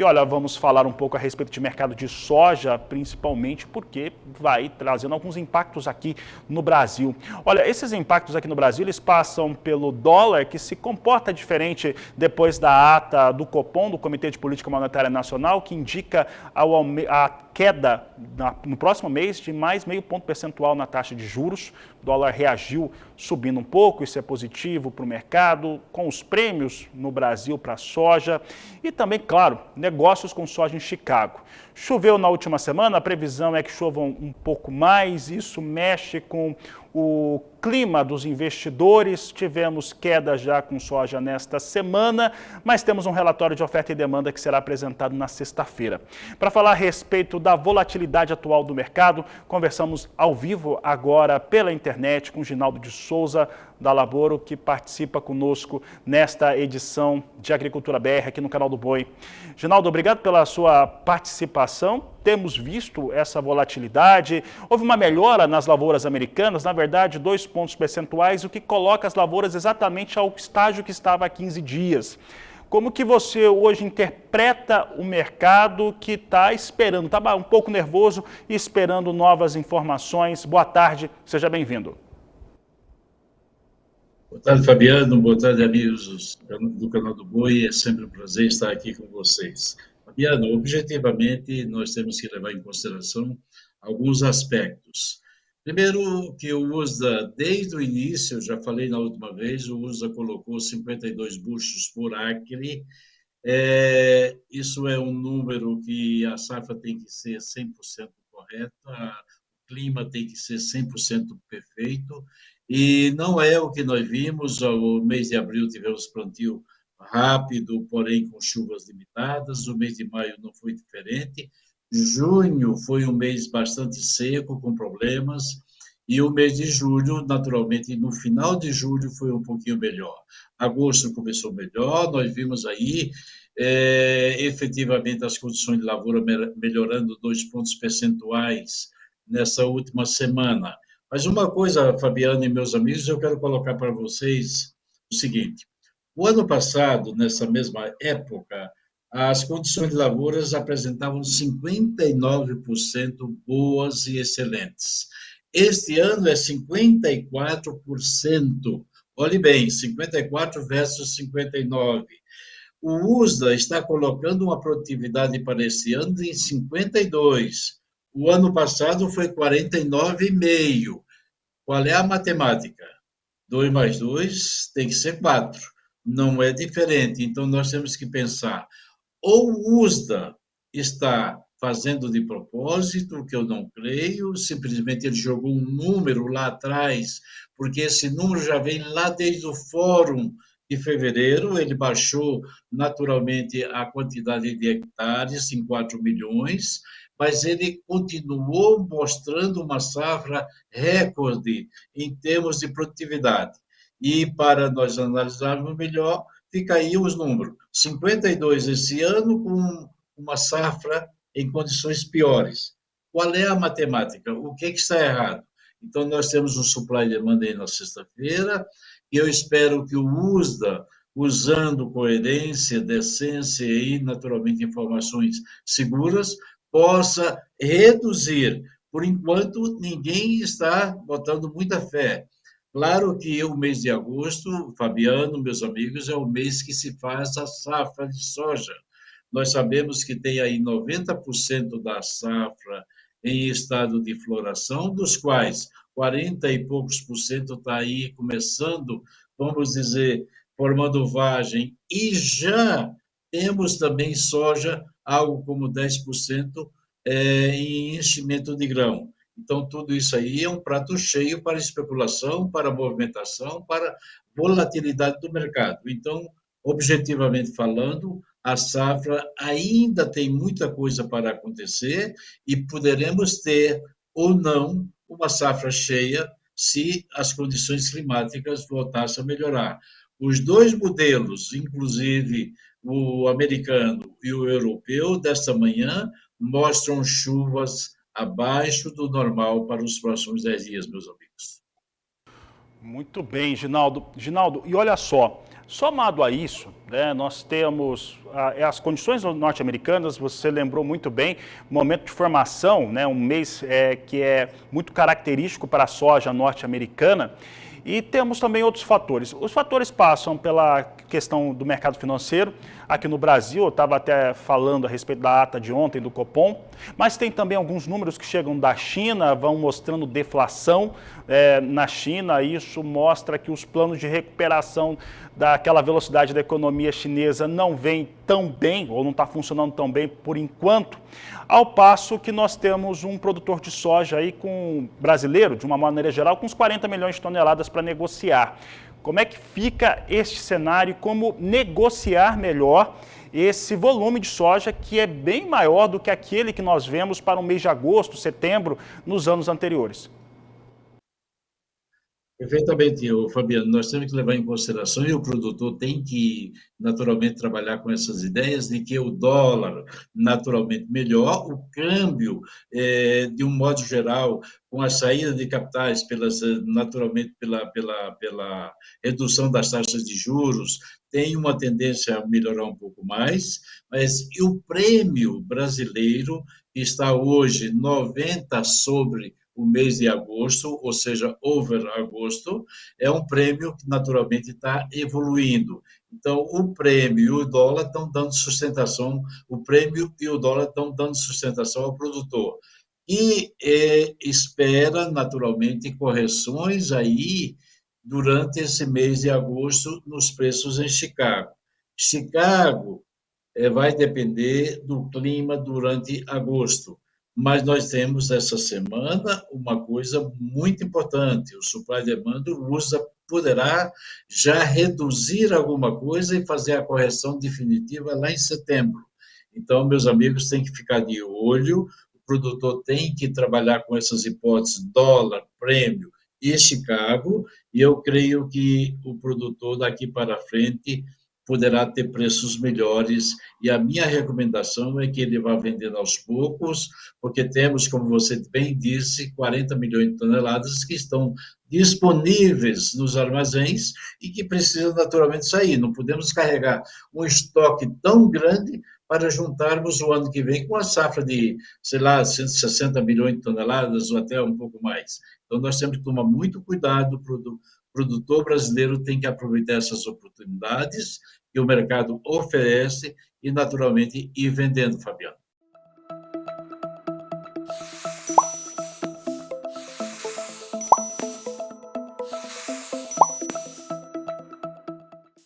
olha, vamos falar um pouco a respeito de mercado de soja, principalmente porque vai trazendo alguns impactos aqui no Brasil. Olha, esses impactos aqui no Brasil, eles passam pelo dólar, que se comporta diferente depois da ata do Copom, do Comitê de Política Monetária Nacional, que indica a queda no próximo mês de mais meio ponto percentual na taxa de juros. O dólar reagiu subindo um pouco, isso é positivo para o mercado, com os prêmios no Brasil para a soja e também, claro, negócios com soja em Chicago. Choveu na última semana, a previsão é que chova um pouco mais, isso mexe com o clima dos investidores. Tivemos queda já com soja nesta semana, mas temos um relatório de oferta e demanda que será apresentado na sexta-feira. Para falar a respeito da volatilidade atual do mercado, conversamos ao vivo agora pela internet com Ginaldo de Souza, da Laboro, que participa conosco nesta edição de Agricultura BR aqui no canal do Boi. Ginaldo, obrigado pela sua participação. Temos visto essa volatilidade, houve uma melhora nas lavouras americanas, na verdade 2 pontos percentuais, o que coloca as lavouras exatamente ao estágio que estava há 15 dias. Como que você hoje interpreta o mercado que está esperando, está um pouco nervoso e esperando novas informações? Boa tarde, seja bem-vindo. Boa tarde, Fabiano. Boa tarde, amigos do canal do Boi. É sempre um prazer estar aqui com vocês. Fabiano, objetivamente, nós temos que levar em consideração alguns aspectos. Primeiro, que o USDA, desde o início, eu já falei na última vez, o USDA colocou 52 buchos por acre. Isso é um número que a safra tem que ser 100% correta, o clima tem que ser 100% perfeito, e não é o que nós vimos. No mês de abril tivemos plantio rápido, porém com chuvas limitadas. O mês de maio não foi diferente. Junho foi um mês bastante seco, com problemas. E o mês de julho, naturalmente, no final de julho foi um pouquinho melhor. Agosto começou melhor, nós vimos aí, efetivamente, as condições de lavoura melhorando 2 pontos percentuais nessa última semana. Mas uma coisa, Fabiano e meus amigos, eu quero colocar para vocês o seguinte: o ano passado, nessa mesma época, as condições de lavouras apresentavam 59% boas e excelentes. Este ano é 54%. Olhe bem, 54 versus 59. O USDA está colocando uma produtividade para esse ano em 52. O ano passado foi 49,5. Qual é a matemática? 2 mais 2 tem que ser 4. Não é diferente. Então, nós temos que pensar, ou o USDA está fazendo de propósito, que eu não creio, simplesmente ele jogou um número lá atrás, porque esse número já vem lá desde o fórum de fevereiro, ele baixou naturalmente a quantidade de hectares em 4 milhões, mas ele continuou mostrando uma safra recorde em termos de produtividade. E para nós analisarmos melhor, fica aí os números. 52 esse ano, com uma safra em condições piores. Qual é a matemática? O que está errado? Então, nós temos um supply e demand aí na sexta-feira, e eu espero que o USDA, usando coerência, decência e, naturalmente, informações seguras, possa reduzir. Por enquanto, ninguém está botando muita fé. Claro que o mês de agosto, Fabiano, meus amigos, é o mês que se faz a safra de soja. Nós sabemos que tem aí 90% da safra em estado de floração, dos quais 40 e poucos por cento está aí começando, vamos dizer, formando vagem, e já temos também soja, algo como 10% em enchimento de grão. Então, tudo isso aí é um prato cheio para especulação, para movimentação, para volatilidade do mercado. Então, objetivamente falando, a safra ainda tem muita coisa para acontecer e poderemos ter ou não uma safra cheia se as condições climáticas voltassem a melhorar. Os dois modelos, inclusive o americano e o europeu, desta manhã, mostram chuvas abaixo do normal para os próximos 10 dias, meus amigos. Muito bem, Ginaldo. Ginaldo, e olha só, Somado a isso, né, nós temos as condições norte-americanas, você lembrou muito bem, momento de formação, né, um mês que é muito característico para a soja norte-americana, e temos também outros fatores. Os fatores passam pela questão do mercado financeiro. Aqui no Brasil, eu estava até falando a respeito da ata de ontem do Copom, mas tem também alguns números que chegam da China, vão mostrando deflação na China. Isso mostra que os planos de recuperação daquela velocidade da economia chinesa não vem tão bem, ou não está funcionando tão bem por enquanto, ao passo que nós temos um produtor de soja aí brasileiro, de uma maneira geral, com uns 40 milhões de toneladas para negociar. Como é que fica este cenário, como negociar melhor esse volume de soja que é bem maior do que aquele que nós vemos para o mês de agosto, setembro, nos anos anteriores? Perfeitamente, Fabiano. Nós temos que levar em consideração, e o produtor tem que, naturalmente, trabalhar com essas ideias de que o dólar, naturalmente, melhor, o câmbio, de um modo geral, com a saída de capitais, naturalmente, pela redução das taxas de juros, tem uma tendência a melhorar um pouco mais, mas e o prêmio brasileiro está hoje 90 sobre o mês de agosto, ou seja, over agosto, é um prêmio que naturalmente está evoluindo. Então, o prêmio e o dólar estão dando sustentação, o prêmio e o dólar estão dando sustentação ao produtor. E espera, naturalmente, correções aí durante esse mês de agosto nos preços em Chicago. Chicago vai depender do clima durante agosto. Mas nós temos essa semana uma coisa muito importante: o supply demand, o USA poderá já reduzir alguma coisa e fazer a correção definitiva lá em setembro. Então, meus amigos, tem que ficar de olho, o produtor tem que trabalhar com essas hipóteses, dólar, prêmio e Chicago, e eu creio que o produtor daqui para frente poderá ter preços melhores, e a minha recomendação é que ele vá vendendo aos poucos, porque temos, como você bem disse, 40 milhões de toneladas que estão disponíveis nos armazéns e que precisam naturalmente sair. Não podemos carregar um estoque tão grande para juntarmos o ano que vem com a safra de, sei lá, 160 milhões de toneladas ou até um pouco mais. Então, nós temos que tomar muito cuidado, o produtor brasileiro tem que aproveitar essas oportunidades que o mercado oferece e, naturalmente, ir vendendo, Fabiano.